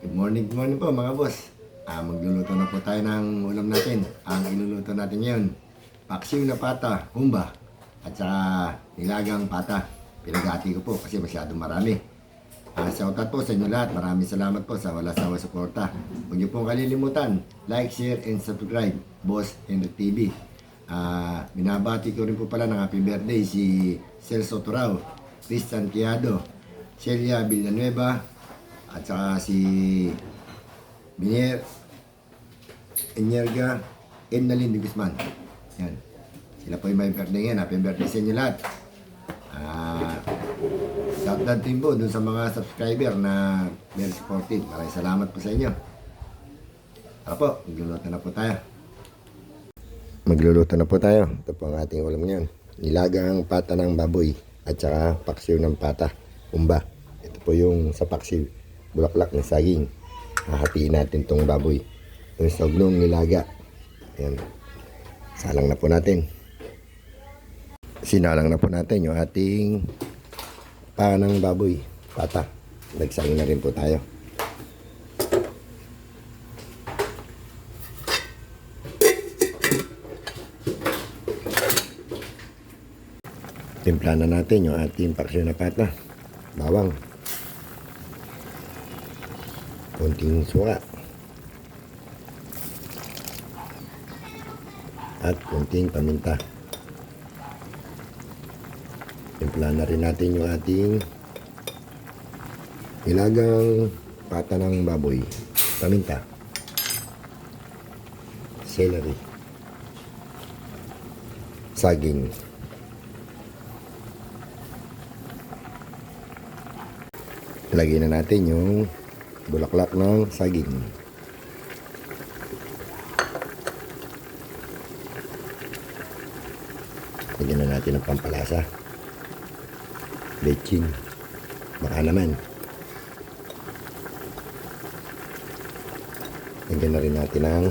Good morning po mga boss. Magluluto na po tayo ng ulam natin. Ang iluluto natin ngayon, paksiw na pata, humba, at saka nilagang pata. Pinagati ko po kasi masyadong marami. Shoutout po sa inyo lahat. Maraming salamat po sa wala sawa suporta. Huwag niyo pong kalilimutan, like, share, and subscribe. Boss Henry TV. Binabati ko rin po pala ng happy birthday si Celso Turao, Christian Quiado, Celia Villanueva, at saka si Binier Enyerga Ednalyn de Guzman. Yan. Sila po yung may birthday ngayon. Happy birthday sa inyo lahat. Shoutout din po dun sa mga subscriber na very supportive. Maraming salamat po sa inyo. Tara po, magluluto na po tayo. Magluluto na po tayo. Ito po ang ating ulam ngayon. Nilagang pata ng baboy at saka paksiw ng pata. Umba. Ito po yung sa paksiw. Bulaklak ng saging. Hahatiin natin tong baboy. Yung sognong nilaga. Ayan. Salang na po natin. Sinalang na po natin yung ating panang baboy. Pata. Nagsaging na rin po tayo. Timpla na natin yung ating paksiw na pata. Bawang. Konting suka. At konting paminta. Timpla na rin natin yung ating nilagang pata ng baboy. Paminta. Celery. Saging. Lagyan na natin yung bulaklak ng saging. Lagyan na natin ng pampalasa. Bechin. Baka naman. Lagyan na rin natin ng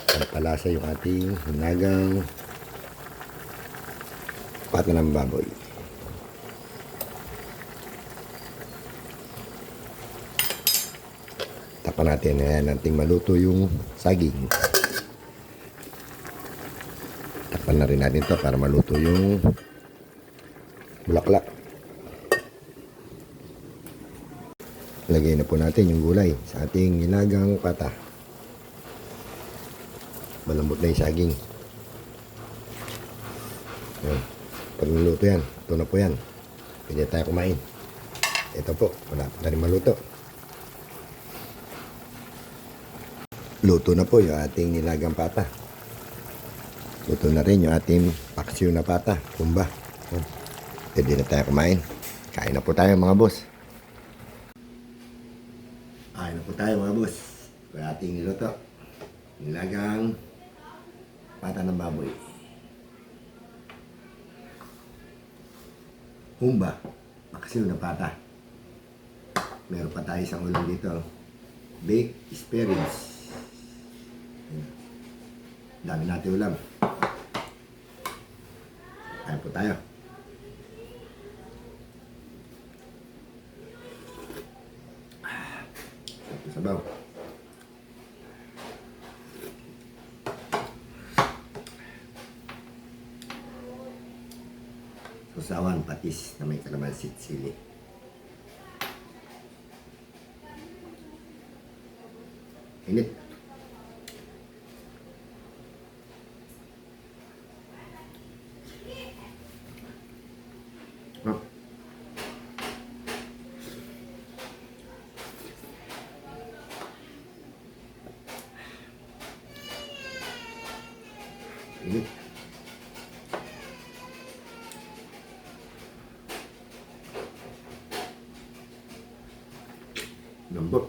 pampalasa yung ating hinagang pata ng baboy. Tapan natin, ayan, nating maluto yung saging. Tapan na rin natin to para maluto yung bulaklak. Lagay na po natin yung gulay sa ating nilagang pata. Malambot na yung saging. Ayan. Pag niluto yan, ito na po yan. Pwede tayo kumain. Ito po, wala pa rin maluto. Luto na po yung ating nilagang pata. Luto na rin yung ating paksiw na pata, kumba. Pwede na tayo kumain. Kain na po tayo mga boss. Kain na po tayo mga boss. Yung ating niluto. Nilagang pata ng baboy. Humba, paksiw na pata. Meron pa tayo isang ulam dito. Baked asparagus. Dami natin ulam. Kain po tayo. Sabaw. Sausawan patis na may kalamansi at sili. Init. Init. Lambot.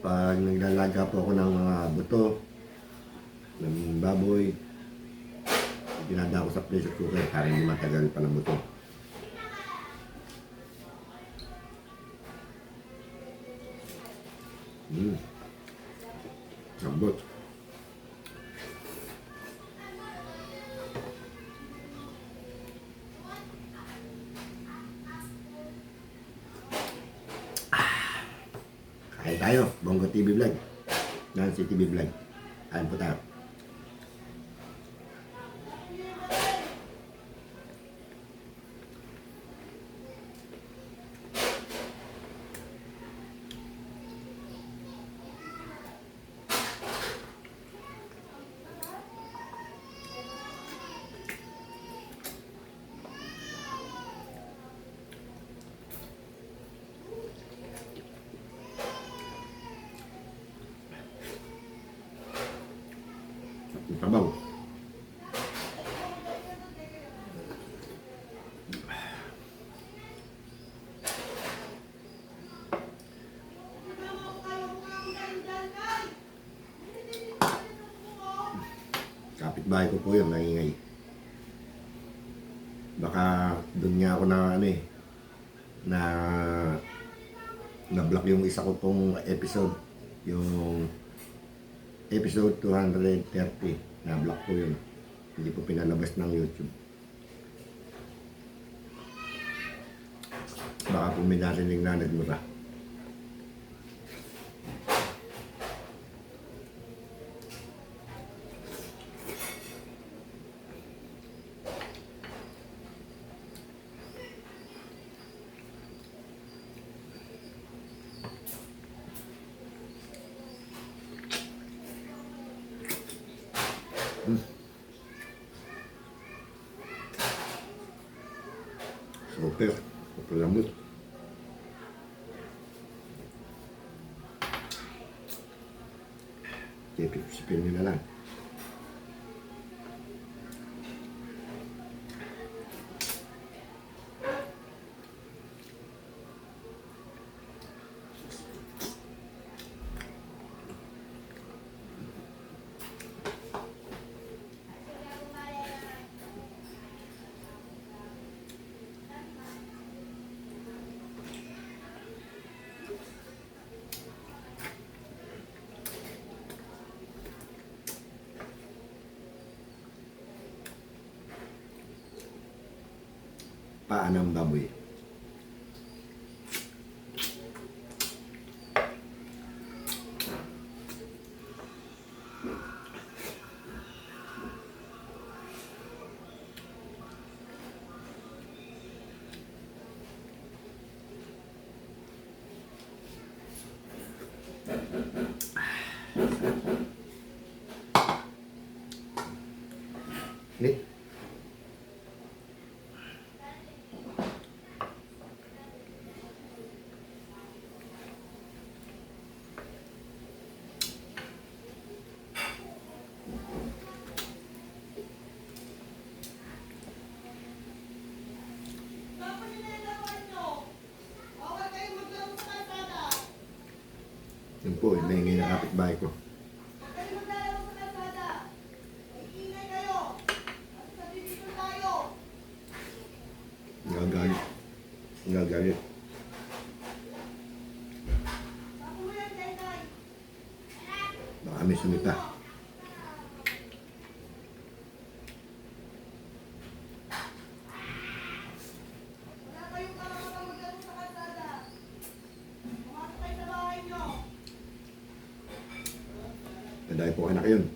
Pag naglalaga po ako ng mga buto ng baboy, dinada ko sa pressure cooker para hindi matagal pa ng buto. Lambot. Kain tayo, Bongo TV Vlog. Nancy TV Vlog. Kain po tayo. Ang tabaw. Kapitbahay ko po yun, nangingay. Baka doon nga ako na ano eh, na-block yung isa ko pong episode. Yung episode 230, na-block ko yun. Hindi po pinalabas ng YouTube. Baka po may narinig na nagmura. Super, super lambot. Sipin nila lang. Paa ng baboy. Nih. Yun po, may na kapitbahay ko. Gagalit. Gagalit. Baka may sumita. Dahil po anak yun.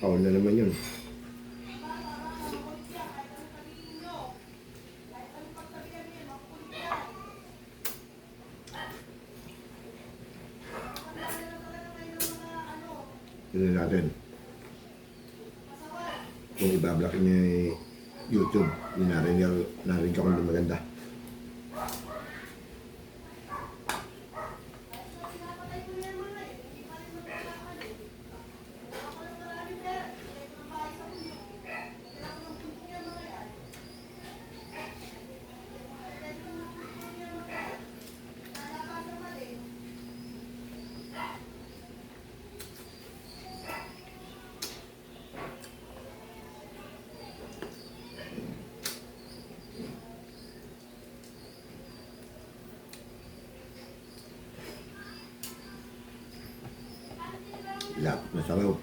Paul na naman yun. Tignan natin kung ibablock niya yung YouTube. Narinig ako ng maganda. Lapot na sa loob.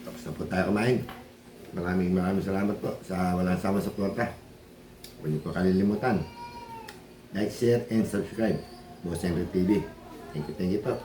Tapos na po tayo kumain. Maraming salamat po sa walang sama sa suporta. Huwag niyo po kalilimutan. Like, share, and subscribe. Boss Henry TV. Thank you po.